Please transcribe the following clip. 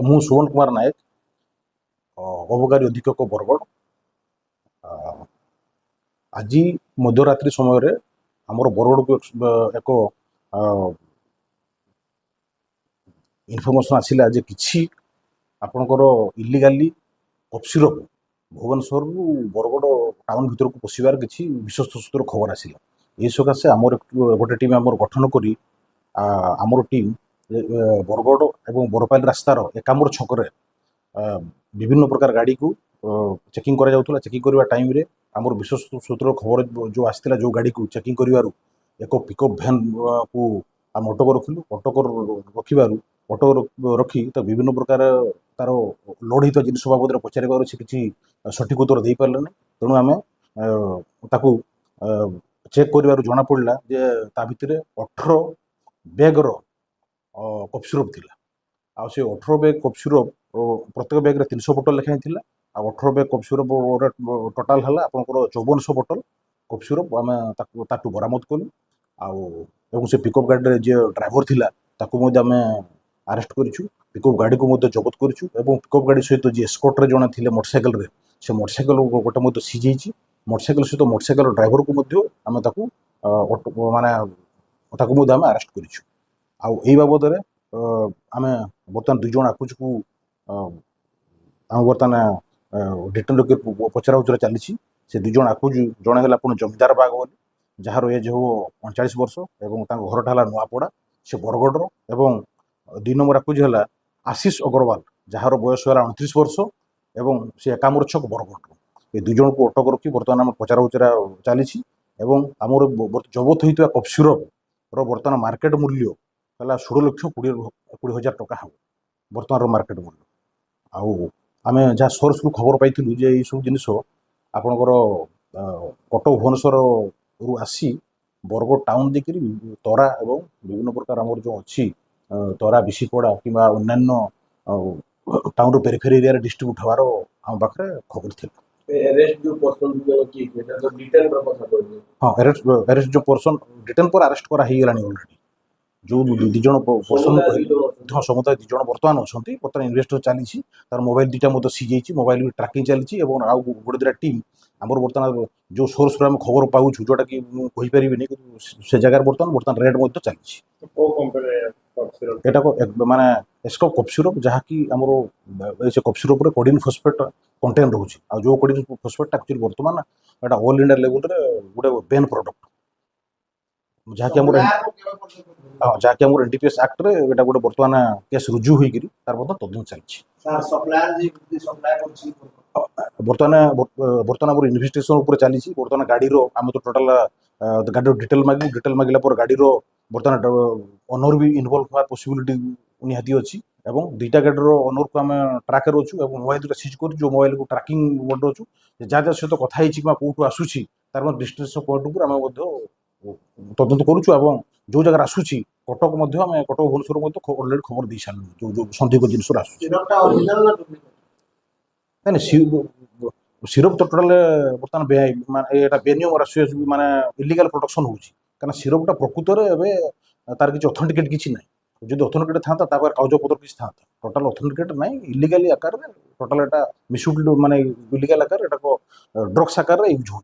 ମୁଁ ସୁବର୍ଣ୍ଣ କୁମାର ନାୟକ, ଅବକାରୀ ଅଧୀକ୍ଷକ ବରଗଡ଼। ଆଜି ମଧ୍ୟରାତ୍ରି ସମୟରେ ଆମର ବରଗଡ଼କୁ ଏକ ଇନଫର୍ମେସନ୍ ଆସିଲା ଯେ କିଛି ଆପଣଙ୍କର ଇଲିଗାଲି କଫ୍ ସିରପ୍ ଭୁବନେଶ୍ୱରରୁ ବରଗଡ଼ ଟାଉନ୍ ଭିତରକୁ ପଶିବାର କିଛି ବିଶ୍ୱସ୍ତ ସୂତ୍ରରୁ ଖବର ଆସିଲା। ଏହି ସକାଶେ ଆମର ଗୋଟେ ଟିମ୍ ଆମର ଗଠନ କରି ଆମର ଟିମ୍ ବରଗଡ଼ ଏବଂ ବରପାଲି ରାସ୍ତାର ଏକାମ୍ର ଛକରେ ବିଭିନ୍ନ ପ୍ରକାର ଗାଡ଼ିକୁ ଚେକିଂ କରାଯାଉଥିଲା। ଚେକିଂ କରିବା ଟାଇମ୍ରେ ଆମର ବିଶ୍ୱସ୍ତ ସୂତ୍ରର ଖବର ଯେଉଁ ଆସିଥିଲା, ଯେଉଁ ଗାଡ଼ିକୁ ଚେକିଂ କରିବାରୁ ଏକ ପିକଅପ୍ ଭ୍ୟାନ୍କୁ ଆମେ ଅଟକ ରଖିଲୁ। ଅଟକ ରଖିବାରୁ ଅଟକ ରଖି ତ ବିଭିନ୍ନ ପ୍ରକାର ତାର ଲୋଡ଼ ହେଇଥିବା ଜିନିଷ ବାବଦରେ ପଚାରିବାରୁ ସେ କିଛି ସଠିକ୍ ଉତ୍ତର ଦେଇପାରିଲେ ନାହିଁ। ତେଣୁ ଆମେ ତାକୁ ଚେକ୍ କରିବାରୁ ଜଣାପଡ଼ିଲା ଯେ ତା ଭିତରେ 18 ବ୍ୟାଗ୍ର କଫ୍ ସିରପ୍ ଥିଲା। ଆଉ ସେ 18 ବ୍ୟାଗ୍ କଫ୍ ସିରପ୍ ପ୍ରତ୍ୟେକ ବ୍ୟାଗ୍ରେ 300 ବୋଟଲ ଲେଖାଏଁ ଥିଲା। ଆଉ 18 ବ୍ୟାଗ୍ କଫ୍ ସିରପ୍ ଟୋଟାଲ୍ ହେଲା ଆପଣଙ୍କର 5400 ବୋଟଲ କଫ୍ ସିରପ୍ ଆମେ ତାଠୁ ବରାମଦ କଲୁ। ଆଉ ଏବଂ ସେ ପିକଅପ୍ ଗାଡ଼ିରେ ଯିଏ ଡ୍ରାଇଭର ଥିଲା ତାକୁ ମଧ୍ୟ ଆମେ ଆରେଷ୍ଟ କରିଛୁ। ପିକଅପ୍ ଗାଡ଼ିକୁ ମଧ୍ୟ ଜବତ କରିଛୁ ଏବଂ ପିକଅପ୍ ଗାଡ଼ି ସହିତ ଯିଏ ଏସ୍କର୍ଟରେ ଜଣେ ଥିଲେ ମୋଟରସାଇକେଲରେ, ସେ ମୋଟରସାଇକେଲ ଗୋଟେ ମଧ୍ୟ ସିଜ୍ ହେଇଛି। ମୋଟରସାଇକେଲ ସହିତ ମୋଟରସାଇକେଲ ଡ୍ରାଇଭରକୁ ମଧ୍ୟ ଆମେ ତାକୁ ମଧ୍ୟ ଆମେ ଆରେଷ୍ଟ କରିଛୁ। ଆଉ ଏଇ ବାବଦରେ ଆମେ ବର୍ତ୍ତମାନ 2 ଜଣ ଆକୁଜକୁ ଆମେ ବର୍ତ୍ତମାନ ଡିଟେନ୍ ପଚରା ଉଚରା ଚାଲିଛି। ସେ 2 ଜଣ ଆକୁଜ, ଜଣେ ହେଲା ଆପଣ ଜମିଦାର ବାଗ ବୋଲି, ଯାହାର ଏଜ୍ ହେବ 39 ବର୍ଷ ଏବଂ ତାଙ୍କ ଘରଟା ହେଲା ନୂଆପଡ଼ା, ସେ ବରଗଡ଼ର। ଏବଂ 2 ନମ୍ବର ଆକୁଜ ହେଲା ଆଶିଷ ଅଗ୍ରୱାଲ, ଯାହାର ବୟସ ହେଲା 29 ବର୍ଷ ଏବଂ ସେ ଏକାମ୍ର ଛକ ବରଗଡ଼ର। ଏ 2 ଜଣଙ୍କୁ ଅଟକ ରଖି ବର୍ତ୍ତମାନ ଆମ ପଚରା ଉଚରା ଚାଲିଛି ଏବଂ ଆମର ଜବତ ହୋଇଥିବା କଫ୍ ସିରପ୍ର ବର୍ତ୍ତମାନ ମାର୍କେଟ ମୂଲ୍ୟ ହେଲା 16,20,000 ଟଙ୍କା ହେବ ବର୍ତ୍ତମାନର ମାର୍କେଟ ମୂଲ୍ୟ। ଆଉ ଆମେ ଯାହା ସୋର୍ସରୁ ଖବର ପାଇଥିଲୁ ଯେ ଏଇସବୁ ଜିନିଷ ଆପଣଙ୍କର କଟକ ଭୁବନେଶ୍ୱରରୁ ଆସି ବରଗଡ଼ ଟାଉନ୍ ଦେଇକରି ତରା ଏବଂ ବିଭିନ୍ନ ପ୍ରକାର ଆମର ଯେଉଁ ଅଛି ତରା ବିଶିପଡ଼ା କିମ୍ବା ଅନ୍ୟାନ୍ୟ ଟାଉନ୍ର ପେରିଫେରି ଏରିଆରେ ଡିଷ୍ଟ୍ରିବ୍ୟୁଟ୍ ହେବାର ଆମ ପାଖରେ ଖବର ଥିଲା। ହଁ, ଆରେଷ୍ଟ ଯେଉଁ ପର୍ସନ୍ ଡିଟେନ୍ ପରେ ଆରେଷ୍ଟ କରା ହେଇଗଲାଣି ଅଲରେଡ଼ି। ଯେଉଁ 2 ଜଣ ପର୍ସନ୍ ହଁ, ସମୁଦାୟ 2 ଜଣ ବର୍ତ୍ତମାନ ଅଛନ୍ତି। ବର୍ତ୍ତମାନ ଇନଭେଷ୍ଟିଗେସନ୍ ଚାଲିଛି। ତାର ମୋବାଇଲ 2ଟା ମଧ୍ୟ ସିଜ୍ ହେଇଛି। ମୋବାଇଲ ବି ଟ୍ରାକିଂ ଚାଲିଛି ଏବଂ ଆଉ ଗୋଟେ 2ଟା ଟିମ୍ ଆମର ବର୍ତ୍ତମାନ ଯେଉଁ ସୋର୍ସରୁ ଆମେ ଖବର ପାଉଛୁ, ଯେଉଁଟାକି ମୁଁ କହିପାରିବିନି, କିନ୍ତୁ ସେ ଜାଗାରେ ବର୍ତ୍ତମାନ ରେଡ୍ ମଧ୍ୟ ଚାଲିଛି। ଏଟାକୁ ମାନେ ଏସ୍କପ୍ କଫ୍ ସିରପ୍, ଯାହାକି ଆମର ସେ କଫ୍ ସିରପ୍ରେ କୋଡ଼ିନ୍ ଫସ୍ଫେଟ୍ କଣ୍ଟେନ୍ ରହୁଛି। ଆଉ ଯେଉଁ କୋଡ଼ିନ୍ ଫସ୍ଫେଟ୍ଟା ଆକ୍ଚୁଆଲି ବର୍ତ୍ତମାନ ଏଟା ଅଲ୍ ଇଣ୍ଡିଆ ଲେଭେଲରେ ଗୋଟେ ବେନ୍ ପ୍ରଡକ୍ଟ, ଯାହାକି ଆମର NDPS ଆକ୍ଟରେ ଏଟା ଗୋଟେ ବର୍ତ୍ତମାନ କେସ୍ ରୁଜୁ ହୋଇକରି ତାର ମଧ୍ୟ ତଦନ୍ତ ଚାଲିଛି। ବର୍ତ୍ତମାନ ଆମର ଇନଭେଷ୍ଟିଗେସନ୍ ଉପରେ ଚାଲିଛି। ବର୍ତ୍ତମାନ ଗାଡ଼ିର ଆମେ ତ ଟୋଟାଲ ଗାଡ଼ିର ଡିଟେଲ୍ ମାଗିଲା ପରେ ଗାଡ଼ିର ବର୍ତ୍ତମାନ ଓନର୍ ବି ଇନଭଲ୍ଭ ହେବାର ପସିବିଲିଟି ନିହାତି ଅଛି ଏବଂ 2ଟା ଗାଡ଼ିର ଓନର୍କୁ ଆମେ ଟ୍ରାକରେ ଅଛୁ ଏବଂ ମୋବାଇଲ 2ଟା ସିଜ୍ କରୁଛୁ। ଯେଉଁ ମୋବାଇଲକୁ ଟ୍ରାକିଂ ମୋଡ଼ରେ ଅଛୁ, ଯାହା ସହିତ କଥା ହେଇଛି କିମ୍ବା କେଉଁଠୁ ଆସୁଛି ତାର ମଧ୍ୟ ଡେଷ୍ଟିନେସନ୍ ପଏଣ୍ଟ ଉପରେ ଆମେ ମଧ୍ୟ ତଦନ୍ତ କରୁଛୁ ଏବଂ ଯେଉଁ ଜାଗାରେ ଆସୁଛି କଟକ ମଧ୍ୟ ଆମେ କଟକ ଭୁବନେଶ୍ୱର ମଧ୍ୟ ଅଲରେଡ଼ି ଖବର ଦେଇ ସାରିଲୁ। ଯେଉଁ ସନ୍ଦିଗ୍ଧ ଜିନିଷରେ ଆସୁଛି ନାଇଁ ସିରପ୍ ତ ଟୋଟାଲ ବର୍ତ୍ତମାନ ଏଇଟା ବେନିୟମର ମାନେ ଇଲିଗାଲ୍ ପ୍ରଡକ୍ସନ୍ ହେଉଛି। କାରଣ ସିରପ୍ଟା ପ୍ରକୃତରେ ଏବେ ତାର କିଛି ଅଥେଣ୍ଟିକେଟ୍ କିଛି ନାହିଁ। ଯଦି ଅଥେଣ୍ଟିକେଟ୍ ଥାନ୍ତା ତା ପାଖରେ କାଗଜପତ୍ର କିଛି ଥାନ୍ତା। ଟୋଟାଲ ଅଥେଣ୍ଟିକେଟ୍ ନାହିଁ, ଇଲିଗାଲି ଆକାରରେ ଟୋଟାଲ ଏଟା ମିସୟୁଜ୍ ମାନେ ଇଲିଗାଲ୍ ଆକାରରେ ଏଟାକୁ ଡ୍ରଗ୍ସ ଆକାରରେ ୟୁଜ୍ ହେଉଛି।